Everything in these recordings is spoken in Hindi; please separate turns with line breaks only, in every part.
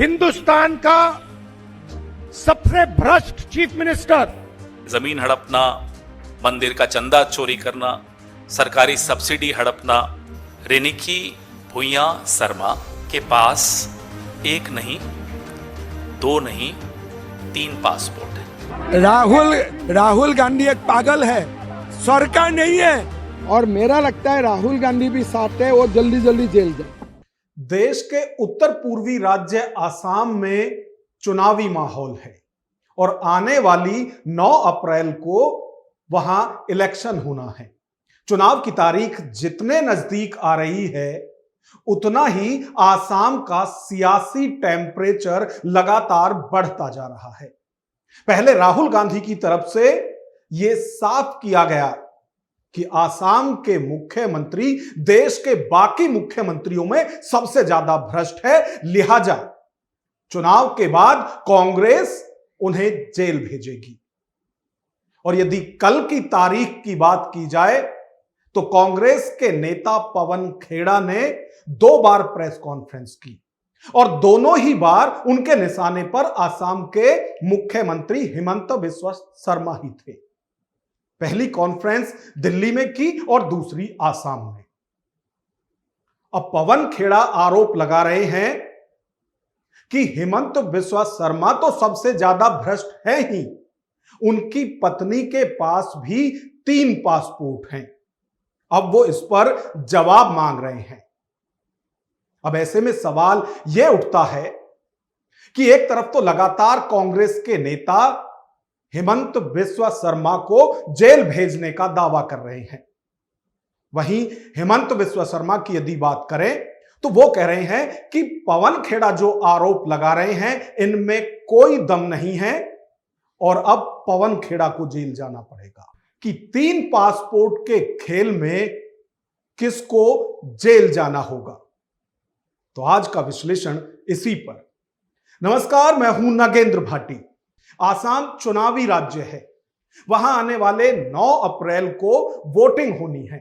हिंदुस्तान का सबसे भ्रष्ट चीफ मिनिस्टर,
जमीन हड़पना, मंदिर का चंदा चोरी करना, सरकारी सब्सिडी हड़पना। रिनिकी भुइयां शर्मा के पास एक नहीं, दो नहीं, 3 पासपोर्ट है।
राहुल गांधी एक पागल है, सरकार नहीं है।
और मेरा लगता है राहुल गांधी भी साथ है, वो जल्दी जल्दी जेल जाए।
देश के उत्तर पूर्वी राज्य आसाम में चुनावी माहौल है और आने वाली 9 अप्रैल को वहां इलेक्शन होना है। चुनाव की तारीख जितने नजदीक आ रही है उतना ही आसाम का सियासी टेम्परेचर लगातार बढ़ता जा रहा है। पहले राहुल गांधी की तरफ से यह साफ किया गया कि आसाम के मुख्यमंत्री देश के बाकी मुख्यमंत्रियों में सबसे ज्यादा भ्रष्ट है, लिहाजा चुनाव के बाद कांग्रेस उन्हें जेल भेजेगी। और यदि कल की तारीख की बात की जाए तो कांग्रेस के नेता पवन खेड़ा ने 2 बार प्रेस कॉन्फ्रेंस की और दोनों ही बार उनके निशाने पर आसाम के मुख्यमंत्री हिमंत बिस्वा शर्मा ही थे। पहली कॉन्फ्रेंस दिल्ली में की और दूसरी आसाम में। अब पवन खेड़ा आरोप लगा रहे हैं कि हिमंत बिस्वा शर्मा तो सबसे ज्यादा भ्रष्ट है ही, उनकी पत्नी के पास भी 3 पासपोर्ट हैं। अब वो इस पर जवाब मांग रहे हैं। अब ऐसे में सवाल यह उठता है कि एक तरफ तो लगातार कांग्रेस के नेता हिमंत बिस्वा शर्मा को जेल भेजने का दावा कर रहे हैं, वहीं हिमंत बिस्वा शर्मा की यदि बात करें तो वो कह रहे हैं कि पवन खेड़ा जो आरोप लगा रहे हैं इनमें कोई दम नहीं है और अब पवन खेड़ा को जेल जाना पड़ेगा। कि 3 पासपोर्ट के खेल में किसको जेल जाना होगा, तो आज का विश्लेषण इसी पर। नमस्कार, मैं हूं नागेंद्र भाटी। आसाम चुनावी राज्य है, वहां आने वाले 9 अप्रैल को वोटिंग होनी है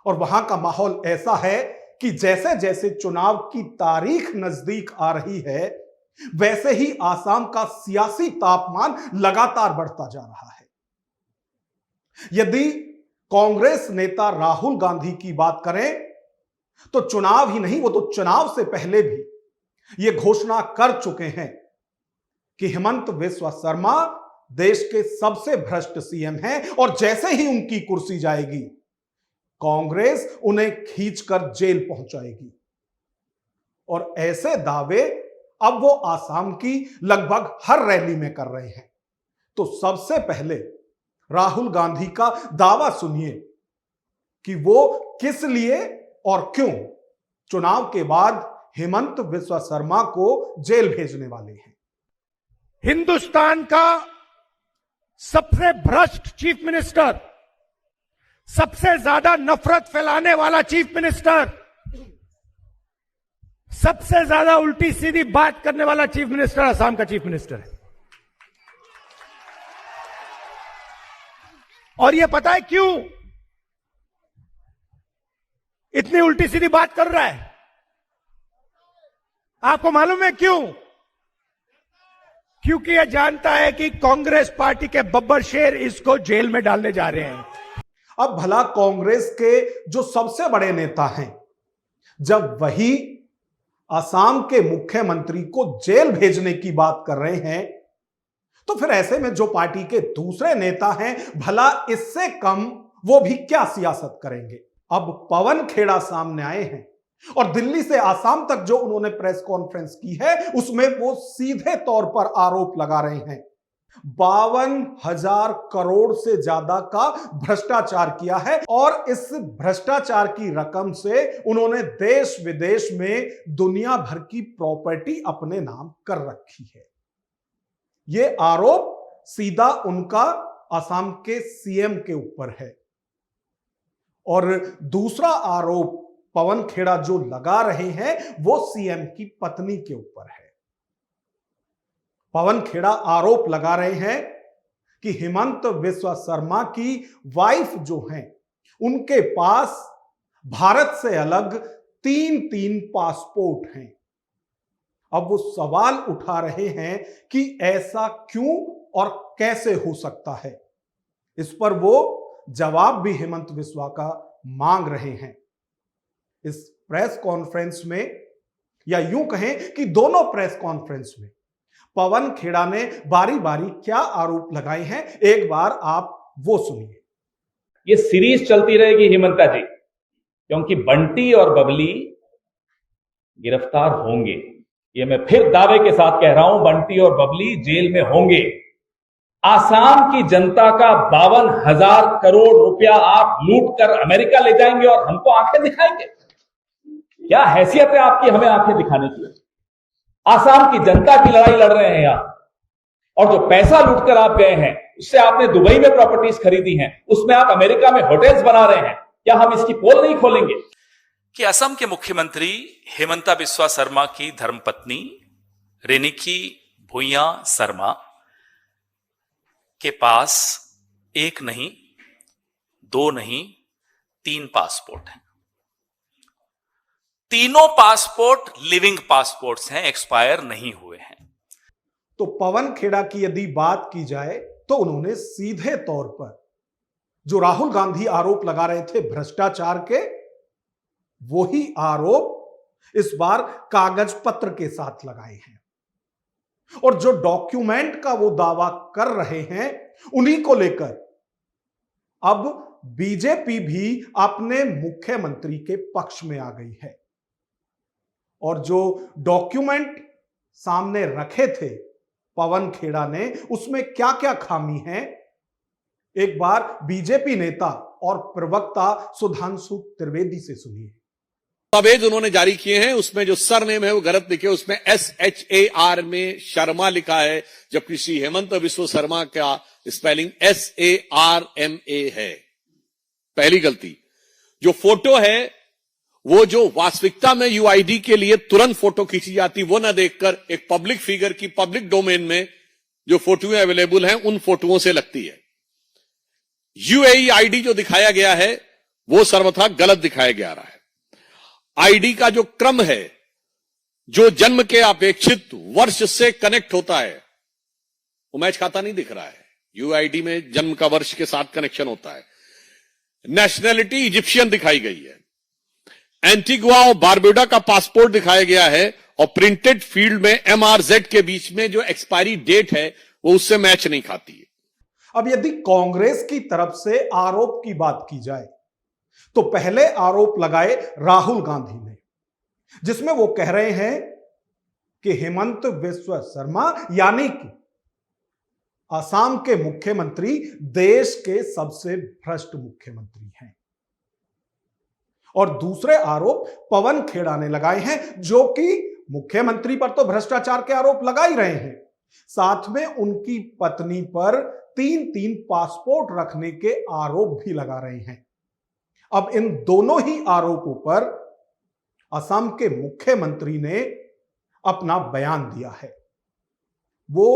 और वहां का माहौल ऐसा है कि जैसे जैसे चुनाव की तारीख नजदीक आ रही है वैसे ही आसाम का सियासी तापमान लगातार बढ़ता जा रहा है। यदि कांग्रेस नेता राहुल गांधी की बात करें तो चुनाव ही नहीं, वो तो चुनाव से पहले भी यह घोषणा कर चुके हैं कि हिमंत बिस्वा शर्मा देश के सबसे भ्रष्ट सीएम हैं और जैसे ही उनकी कुर्सी जाएगी कांग्रेस उन्हें खींचकर जेल पहुंचाएगी। और ऐसे दावे अब वो आसाम की लगभग हर रैली में कर रहे हैं। तो सबसे पहले राहुल गांधी का दावा सुनिए कि वो किस लिए और क्यों चुनाव के बाद हिमंत बिस्वा शर्मा को जेल भेजने वाले हैं।
हिंदुस्तान का सबसे भ्रष्ट चीफ मिनिस्टर, सबसे ज्यादा नफरत फैलाने वाला चीफ मिनिस्टर, सबसे ज्यादा उल्टी सीधी बात करने वाला चीफ मिनिस्टर असम का चीफ मिनिस्टर है। और यह पता है क्यों इतनी उल्टी सीधी बात कर रहा है? आपको मालूम है क्यों? क्योंकि यह जानता है कि कांग्रेस पार्टी के बब्बर शेर इसको जेल में डालने जा रहे हैं।
अब भला कांग्रेस के जो सबसे बड़े नेता हैं, जब वही आसाम के मुख्यमंत्री को जेल भेजने की बात कर रहे हैं तो फिर ऐसे में जो पार्टी के दूसरे नेता हैं भला इससे कम वो भी क्या सियासत करेंगे। अब पवन खेड़ा सामने आए हैं और दिल्ली से आसाम तक जो उन्होंने प्रेस कॉन्फ्रेंस की है उसमें वो सीधे तौर पर आरोप लगा रहे हैं 52,000 करोड़ से ज्यादा का भ्रष्टाचार किया है और इस भ्रष्टाचार की रकम से उन्होंने देश विदेश में दुनिया भर की प्रॉपर्टी अपने नाम कर रखी है। यह आरोप सीधा उनका असम के सीएम के ऊपर है। और दूसरा आरोप पवन खेड़ा जो लगा रहे हैं वो सीएम की पत्नी के ऊपर है। पवन खेड़ा आरोप लगा रहे हैं कि हिमंत बिस्वा शर्मा की वाइफ जो हैं उनके पास भारत से अलग 3 पासपोर्ट हैं अब वो सवाल उठा रहे हैं कि ऐसा क्यों और कैसे हो सकता है। इस पर वो जवाब भी हेमंत बिस्वा का मांग रहे हैं। इस प्रेस कॉन्फ्रेंस में, या यूं कहें कि दोनों प्रेस कॉन्फ्रेंस में, पवन खेड़ा ने बारी बारी क्या आरोप लगाए हैं, एक बार आप वो सुनिए।
ये सीरीज चलती रहेगी हेमंता जी, क्योंकि बंटी और बबली गिरफ्तार होंगे। ये मैं फिर दावे के साथ कह रहा हूं, बंटी और बबली जेल में होंगे। आसाम की जनता का 52,000 करोड़ रुपया आप लूट कर अमेरिका ले जाएंगे और हमको आंखें दिखाएंगे? क्या हैसियत है आपकी हमें आंखें दिखाने की? आसाम की जनता की लड़ाई लड़ रहे हैं यहां, और जो पैसा लूट कर आप गए हैं, उससे आपने दुबई में प्रॉपर्टीज खरीदी हैं, उसमें आप अमेरिका में होटल्स बना रहे हैं। क्या हम इसकी पोल नहीं खोलेंगे?
कि असम के मुख्यमंत्री हेमंता बिस्वा शर्मा की धर्मपत्नी रेनिकी भुइयां शर्मा के पास एक नहीं, दो नहीं, 3 पासपोर्ट हैं। तीनों पासपोर्ट लिविंग पासपोर्ट्स हैं, एक्सपायर नहीं हुए हैं।
तो पवन खेड़ा की यदि बात की जाए तो उन्होंने सीधे तौर पर जो राहुल गांधी आरोप लगा रहे थे भ्रष्टाचार के, वही आरोप इस बार कागज पत्र के साथ लगाए हैं। और जो डॉक्यूमेंट का वो दावा कर रहे हैं, उन्हीं को लेकर अब बीजेपी भी अपने मुख्यमंत्री के पक्ष में आ गई है। और जो डॉक्यूमेंट सामने रखे थे पवन खेड़ा ने, उसमें क्या क्या खामी है, एक बार बीजेपी नेता और प्रवक्ता सुधांशु त्रिवेदी से सुनिए।
दस्तावेज उन्होंने जारी किए हैं, उसमें जो सरनेम है वो गलत लिखे, उसमें SHAR में शर्मा लिखा है, जबकि श्री हेमंत बिस्वा शर्मा का स्पेलिंग SARMA है। पहली गलती। जो फोटो है वो जो वास्तविकता में UID के लिए तुरंत फोटो खींची जाती, वो ना देखकर एक पब्लिक फिगर की पब्लिक डोमेन में जो फोटोएं अवेलेबल हैं उन फोटोओं से लगती है। UAE ID जो दिखाया गया है वो सर्वथा गलत दिखाया जा रहा है। आईडी का जो क्रम है, जो जन्म के अपेक्षित वर्ष से कनेक्ट होता है, वो मैच खाता नहीं दिख रहा है। UID में जन्म का वर्ष के साथ कनेक्शन होता है। नेशनैलिटी इजिप्शियन दिखाई गई है। एंटीगुआ और बारबुडा का पासपोर्ट दिखाया गया है, और प्रिंटेड फील्ड में MRZ के बीच में जो एक्सपायरी डेट है वो उससे मैच नहीं खाती है।
अब यदि कांग्रेस की तरफ से आरोप की बात की जाए तो पहले आरोप लगाए राहुल गांधी ने, जिसमें वो कह रहे हैं कि हेमंत बिस्वा शर्मा यानी कि असम के मुख्यमंत्री देश के सबसे भ्रष्ट मुख्यमंत्री हैं। और दूसरे आरोप पवन खेड़ा ने लगाए हैं, जो कि मुख्यमंत्री पर तो भ्रष्टाचार के आरोप लगा ही रहे हैं, साथ में उनकी पत्नी पर 3-3 पासपोर्ट रखने के आरोप भी लगा रहे हैं। अब इन दोनों ही आरोपों पर असम के मुख्यमंत्री ने अपना बयान दिया है। वो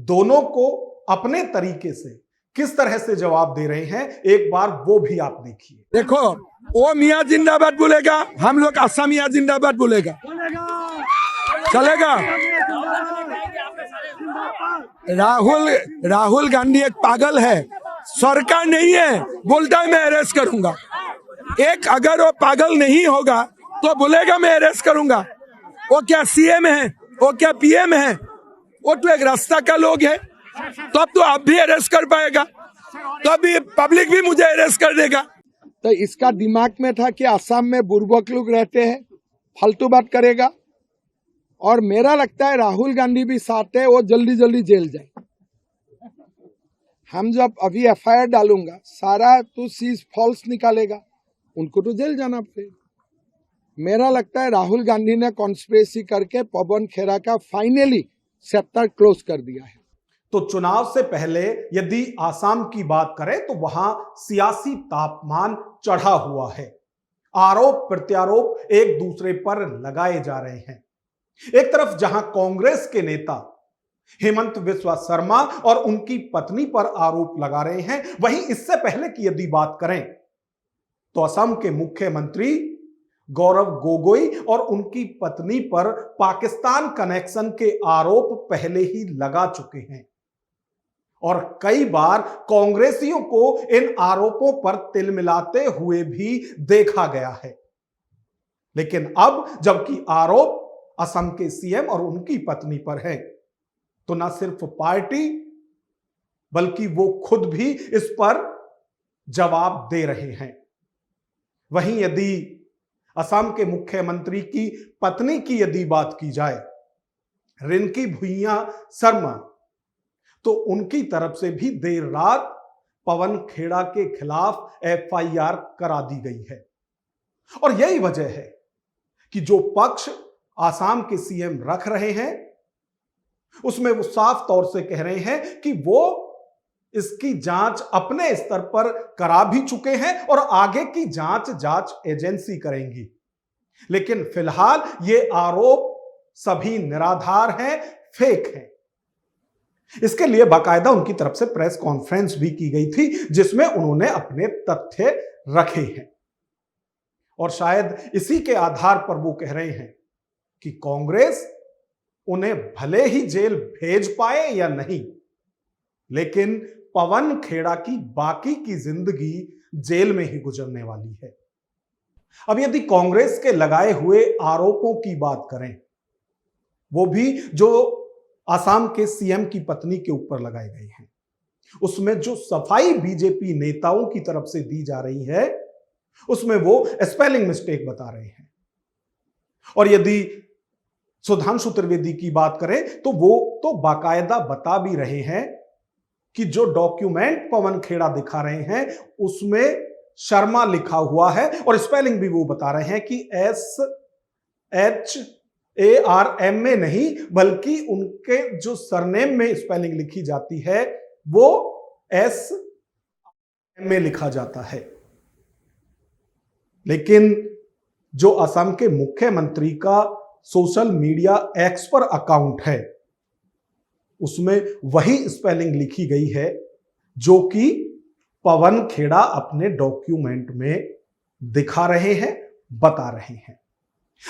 दोनों को अपने तरीके से किस तरह से जवाब दे रहे हैं, एक बार वो भी आप देखिए।
देखो, वो मियाँ जिंदाबाद बोलेगा, हम लोग असमिया जिंदाबाद बोलेगा, चलेगा। राहुल गांधी एक पागल है, सरकार नहीं है, बोलता है मैं अरेस्ट करूंगा। एक अगर वो पागल नहीं होगा तो बोलेगा मैं अरेस्ट करूंगा। वो क्या CM है, वो क्या PM है, वो तो एक रास्ता का लोग है। तब तो आप भी अरेस्ट कर पाएगा, तो अभी पब्लिक भी मुझे अरेस्ट कर देगा।
तो इसका दिमाग में था कि असम में बुर्बक लोग रहते हैं, फालतू बात करेगा। और मेरा लगता है राहुल गांधी भी साथ है, वो जल्दी जल्दी जेल जाए। हम जब अभी FIR डालूंगा, सारा तो सीज फॉल्स निकालेगा, उनको तो जेल जाना पड़ेगा। मेरा लगता है राहुल गांधी ने कॉन्स्पिरेसी करके पवन खेड़ा का फाइनली चैप्टर क्लोज कर दिया है।
तो चुनाव से पहले यदि आसाम की बात करें तो वहां सियासी तापमान चढ़ा हुआ है। आरोप प्रत्यारोप एक दूसरे पर लगाए जा रहे हैं। एक तरफ जहां कांग्रेस के नेता हेमंत बिस्वा शर्मा और उनकी पत्नी पर आरोप लगा रहे हैं, वहीं इससे पहले की यदि बात करें तो असम के मुख्यमंत्री गौरव गोगोई और उनकी पत्नी पर पाकिस्तान कनेक्शन के आरोप पहले ही लगा चुके हैं और कई बार कांग्रेसियों को इन आरोपों पर तिलमिलाते हुए भी देखा गया है। लेकिन अब जबकि आरोप असम के सीएम और उनकी पत्नी पर है, तो न सिर्फ पार्टी बल्कि वो खुद भी इस पर जवाब दे रहे हैं। वहीं यदि असम के मुख्यमंत्री की पत्नी की यदि बात की जाए, रिंकी भुइयां शर्मा, तो उनकी तरफ से भी देर रात पवन खेड़ा के खिलाफ एफआईआर करा दी गई है। और यही वजह है कि जो पक्ष आसाम के सीएम रख रहे हैं उसमें वो साफ तौर से कह रहे हैं कि वो इसकी जांच अपने स्तर पर करा भी चुके हैं और आगे की जांच एजेंसी करेंगी। लेकिन फिलहाल ये आरोप सभी निराधार हैं, फेक हैं। इसके लिए बाकायदा उनकी तरफ से प्रेस कॉन्फ्रेंस भी की गई थी जिसमें उन्होंने अपने तथ्य रखे हैं और शायद इसी के आधार पर वो कह रहे हैं कि कांग्रेस उन्हें भले ही जेल भेज पाए या नहीं, लेकिन पवन खेड़ा की बाकी की जिंदगी जेल में ही गुजरने वाली है। अब यदि कांग्रेस के लगाए हुए आरोपों की बात करें, वो भी जो आसाम के सीएम की पत्नी के ऊपर लगाए गए हैं, उसमें जो सफाई बीजेपी नेताओं की तरफ से दी जा रही है उसमें वो स्पेलिंग मिस्टेक बता रहे हैं। और यदि सुधांशु त्रिवेदी की बात करें तो वो तो बाकायदा बता भी रहे हैं कि जो डॉक्यूमेंट पवन खेड़ा दिखा रहे हैं उसमें शर्मा लिखा हुआ है और स्पेलिंग भी वो बता रहे हैं कि SHARMA नहीं, बल्कि उनके जो सरनेम में स्पेलिंग लिखी जाती है वो SMA लिखा जाता है। लेकिन जो असम के मुख्यमंत्री का सोशल मीडिया एक्स पर अकाउंट है उसमें वही स्पेलिंग लिखी गई है जो कि पवन खेड़ा अपने डॉक्यूमेंट में दिखा रहे हैं, बता रहे हैं।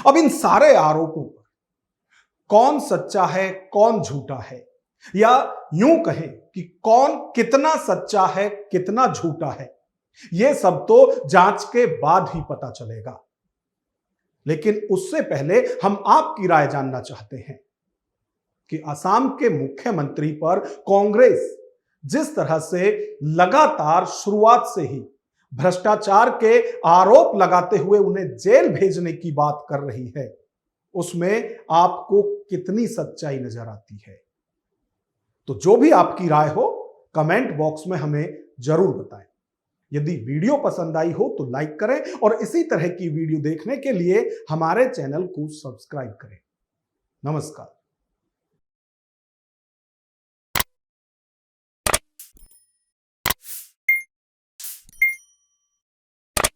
अब इन सारे आरोपों पर कौन सच्चा है, कौन झूठा है, या यूं कहें कि कौन कितना सच्चा है, कितना झूठा है, यह सब तो जांच के बाद ही पता चलेगा। लेकिन उससे पहले हम आपकी राय जानना चाहते हैं कि असम के मुख्यमंत्री पर कांग्रेस जिस तरह से लगातार शुरुआत से ही भ्रष्टाचार के आरोप लगाते हुए उन्हें जेल भेजने की बात कर रही है, उसमें आपको कितनी सच्चाई नजर आती है? तो जो भी आपकी राय हो कमेंट बॉक्स में हमें जरूर बताएं। यदि वीडियो पसंद आई हो तो लाइक करें और इसी तरह की वीडियो देखने के लिए हमारे चैनल को सब्सक्राइब करें। नमस्कार।